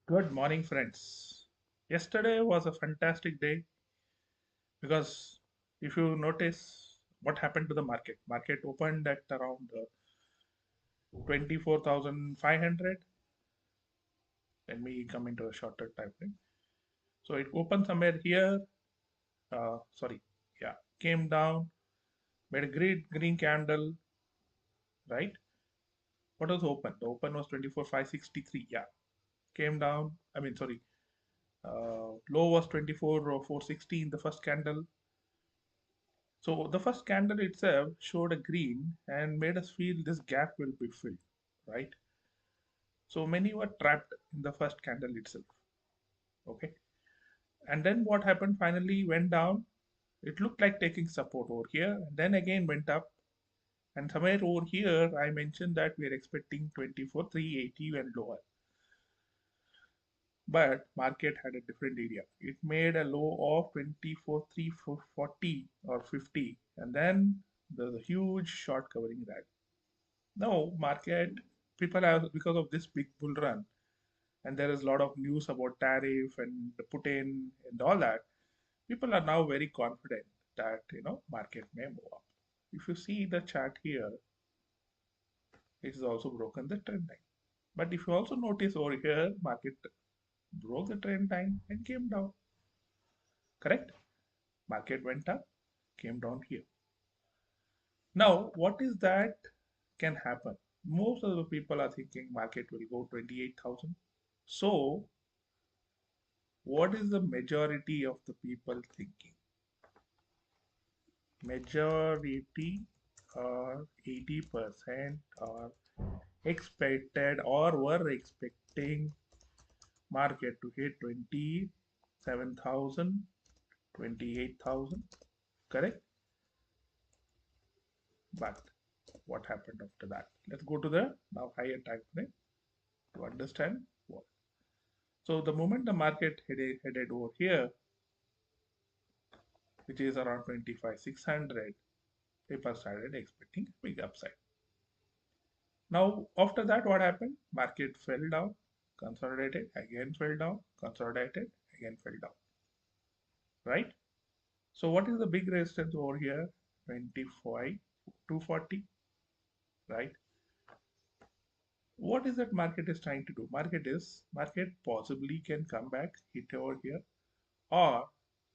Good morning, friends. Yesterday was a fantastic day because if you notice what happened to the market opened at around 24,500. Let me come into a shorter time frame. So it opened somewhere here. Sorry, yeah, came down, made a great green candle, right? What was open? The open was 24,563. Yeah, came down. I mean, sorry, low was 24,460 in the first candle. So the first candle itself showed a green and made us feel this gap will be filled, right? So many were trapped in the first candle itself. Okay. And then what happened finally went down. It looked like taking support over here and then again went up. And somewhere over here, I mentioned that we are expecting 24,380 and lower. But market had a different area. It made a low of 24,340 or 50. And then there's a huge short covering that. Now, market people have because of this big bull run, and there is a lot of news about tariff and Putin and all that. People are now very confident that market may move up. If you see the chart here, it is also broken the trend line. But if you also notice over here, market broke the trend line and came down. Correct? Market went up, came down here. Now, what is that can happen? Most of the people are thinking market will go 28,000. So, what is the majority of the people thinking? Majority or 80% are expected or were expecting market to hit 27,000, 28,000, correct? But what happened after that? Let's go to the now higher time frame to understand what. So the moment the market headed over here, which is around 25,600, people started expecting big upside. Now, after that, what happened? Market fell down, consolidated, again fell down, consolidated, again fell down, right? So, what is the big resistance over here? 25, 240, right? What is that market is trying to do? Market possibly can come back, hit over here, or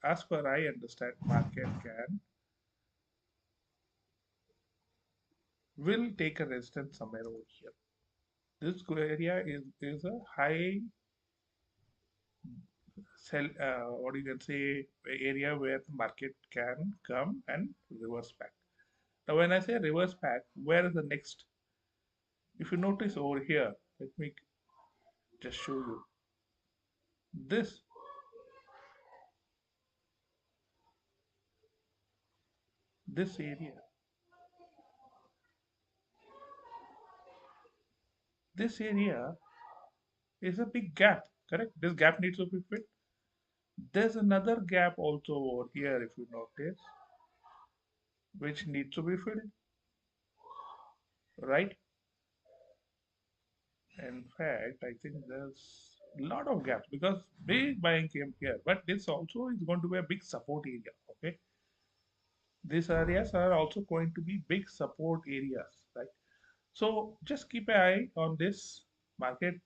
as per I understand, market will take a resistance somewhere over here. This area is a high sell what you can say area where the market can come and reverse back. Now when I say reverse back, where is the next? If you notice over here, let me just show you this this area. This area is a big gap, correct? This gap needs to be filled. There's another gap also over here, if you notice, which needs to be filled, right? In fact, I think there's a lot of gaps because big buying came here, but this also is going to be a big support area. Okay, these areas are also going to be big support areas, right? So just keep an eye on this market.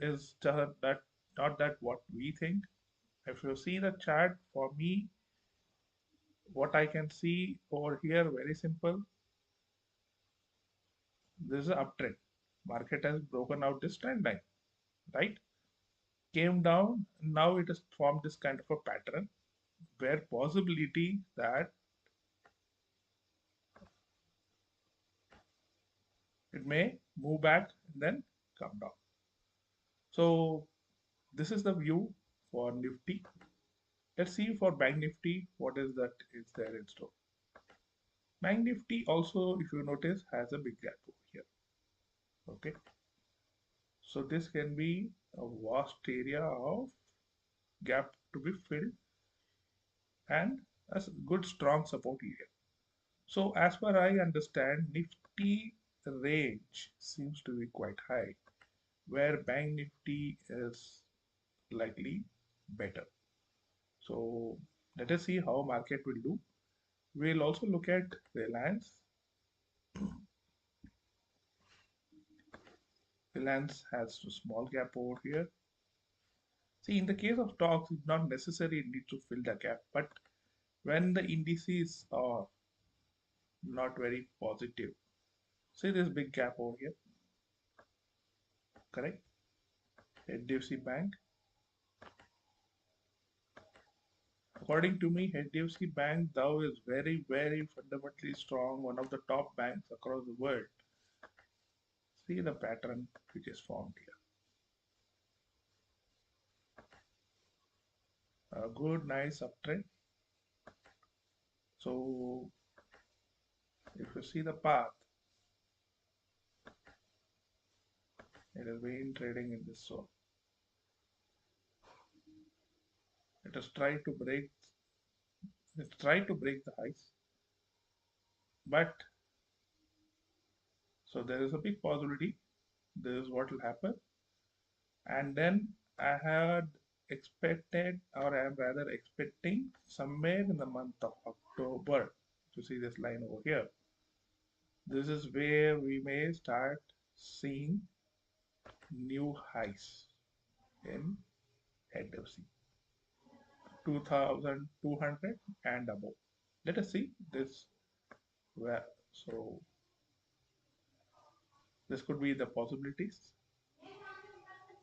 Is that not that what we think? If you see the chart, for me, what I can see over here, very simple. This is an uptrend. Market has broken out this trend line, right? Came down. Now it has formed this kind of a pattern where possibility that it may move back and then come down. So this is the view for Nifty. Let's see for Bank Nifty what is that is there in store. Bank Nifty also, if you notice, has a big gap over here. Okay, so this can be a vast area of gap to be filled and a good strong support area. So as per I understand, Nifty range seems to be quite high, where Bank Nifty is likely better. So let us see how market will do. We'll also look at Reliance. Reliance has a small gap over here. See, in the case of stocks, it's not necessary need to fill the gap, but when the indices are not very positive, see this big gap over here, correct? HDFC Bank. According to me, HDFC Bank though is very, very fundamentally strong, one of the top banks across the world. See the pattern which is formed here. A good, nice uptrend. So if you see the path, it has been trading in this zone. It has tried to break. It's tried to break the highs, but so there is a big possibility this is what will happen. And then I had expected, or I am rather expecting, somewhere in the month of October, to see this line over here. This is where we may start seeing new highs in HDFC 2200 and above. Let us see this where. So this could be the possibilities.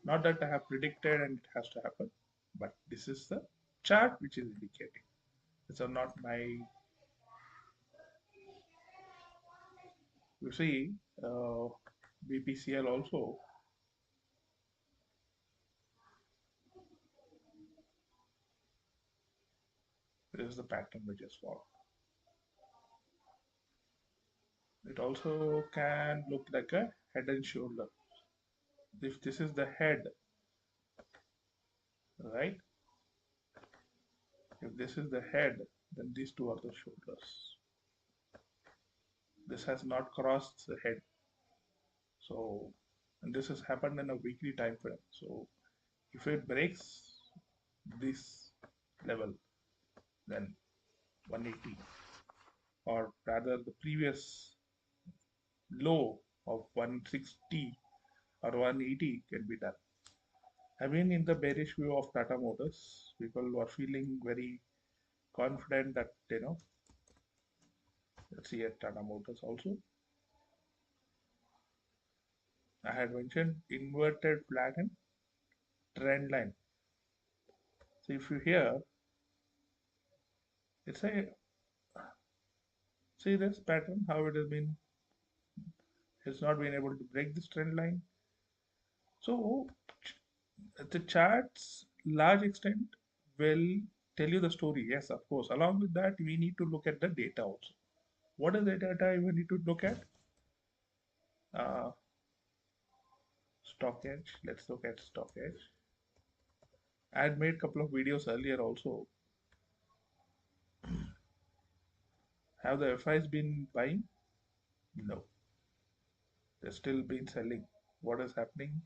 Not that I have predicted and it has to happen, but this is the chart which is indicating. These are not my. You see, BPCL also. This is the pattern which is formed. It also can look like a head and shoulder. If this is the head, right? If this is the head, then these two are the shoulders. This has not crossed the head. So, and this has happened in a weekly time frame. So, if it breaks this level, then 180, or rather the previous low of 160 or 180 can be done. I mean, in the bearish view of Tata Motors, people were feeling very confident that, let's see at Tata Motors also. I had mentioned inverted flattened trend line. So if you hear, it's a, see this pattern, how it has been, it's not been able to break this trend line. So the charts, large extent, will tell you the story. Yes, of course. Along with that, we need to look at the data also. What is the data we need to look at? Stock edge. Let's look at stock edge. I had made a couple of videos earlier also. Have the FIs been buying? No. They've still been selling. What is happening?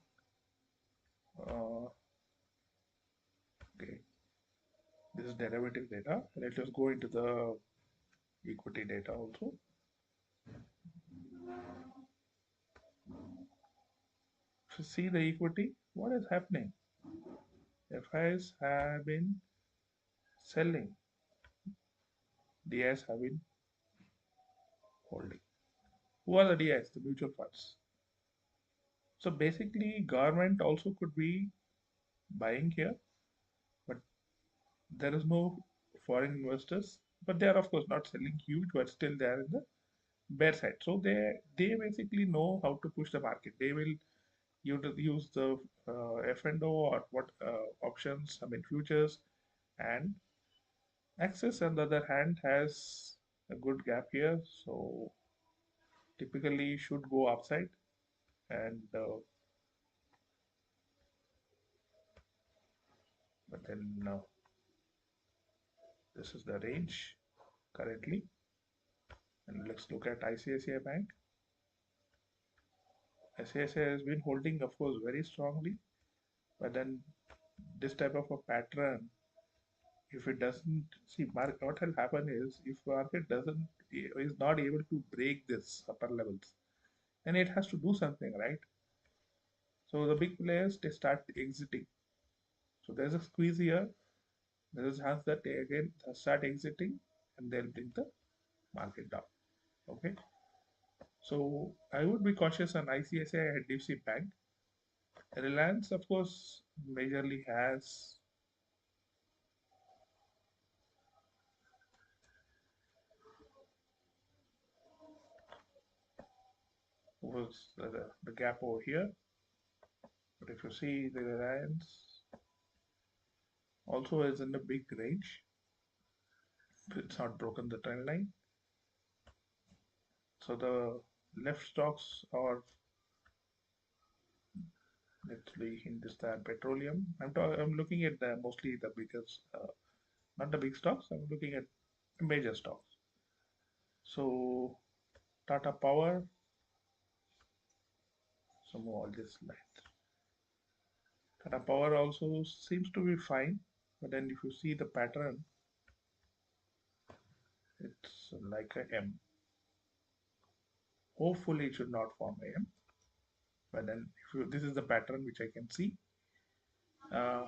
Okay. This is derivative data. Let us go into the equity data also. So see the equity. What is happening? FIs have been selling. DIs have been holding. Who are the DIs? The mutual funds. So basically, government also could be buying here, but there is no foreign investors. But they are of course not selling huge, but still they are in the bear side. So they basically know how to push the market. They will use the F&O or what options, I mean futures, and Axis on the other hand has a good gap here, so typically should go upside, and but then this is the range currently. And let's look at ICICI Bank. ICICI has been holding, of course, very strongly, but then this type of a pattern, if it doesn't see market, what will happen is if market doesn't is not able to break this upper levels, then it has to do something, right? So the big players they start exiting. So there's a squeeze here. There is a chance that they again start exiting, and they'll bring the market down. Okay. So I would be cautious on ICICI and HDFC Bank. Reliance, of course, majorly was the gap over here. But if you see the Reliance also is in the big range. It's not broken the trend line. So the left stocks are actually Hindustan Petroleum. I'm looking at the mostly the biggest, not the big stocks. I'm looking at major stocks. So Tata Power, some all this lines. Tata Power also seems to be fine, but then if you see the pattern, it's like a M. Hopefully, it should not form a M. But then, if you, this is the pattern which I can see. Uh,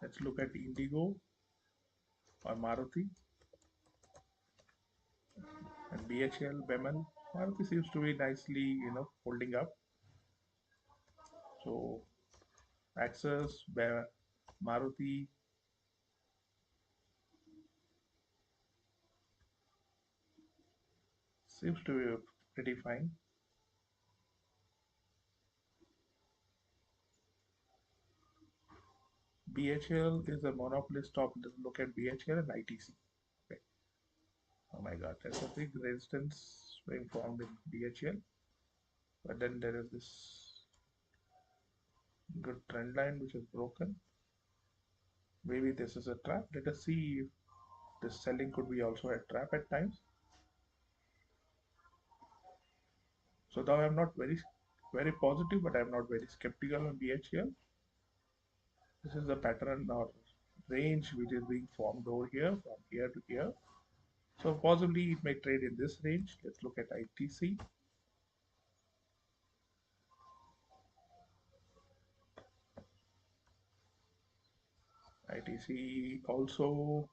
let's look at Indigo or Maruti and BHL, Bemal. Maruti seems to be nicely, holding up. So, Axis, Maruti seems to be pretty fine. BHL is a monopoly stock. Let's look at BHL and ITC. Okay. Oh my God, there's a big resistance being formed in BHL, but then there is this good trend line which is broken. Maybe this is a trap. Let us see if this selling could be also a trap at times. So now I'm not very positive, but I'm not very skeptical on BHL. This is the pattern or range which is being formed over here from here to here. So possibly it may trade in this range. Let's look at ITC. ITC also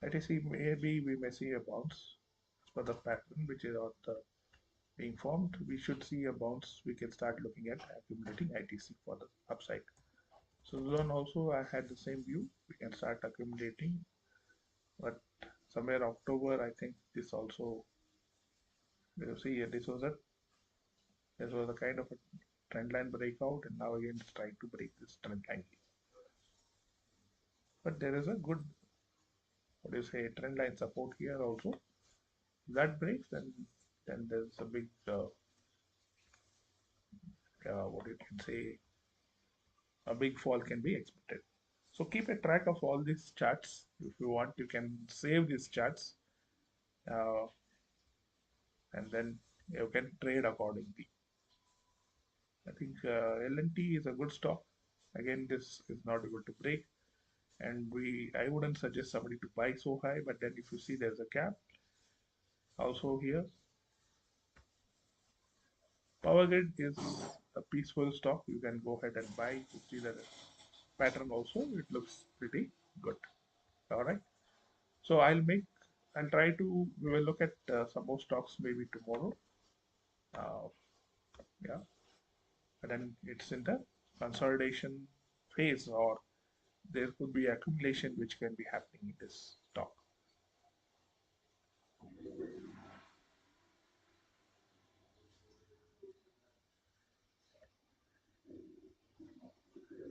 ITC maybe we may see a bounce for the pattern which is out the being formed. We should see a bounce. We can start looking at accumulating ITC for the upside. So zone also I had the same view. We can start accumulating, but somewhere October I think this also you see this was a kind of a trend line breakout, and now again it's trying to break this trend line. But there is a good what do you say trend line support here also. If that breaks, then there's a big what you can say a big fall can be expected. So keep a track of all these charts. If you want, you can save these charts, uh, and then you can trade accordingly. I think LNT is a good stock. Again, this is not able to break, and I wouldn't suggest somebody to buy so high. But then if you see there's a gap also here. Power Grid is a peaceful stock. You can go ahead and buy. You see the pattern also. It looks pretty good. All right. So I'll try to, we will look at some more stocks maybe tomorrow. Uh, yeah. And then it's in the consolidation phase, or there could be accumulation which can be happening in this stock.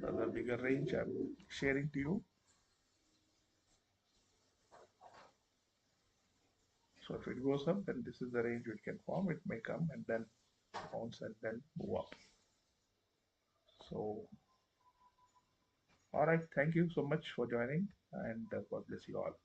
The bigger range I'm sharing to you. So if it goes up, then this is the range it can form. It may come and then bounce and then move up. So, all right. Thank you so much for joining, and God bless you all.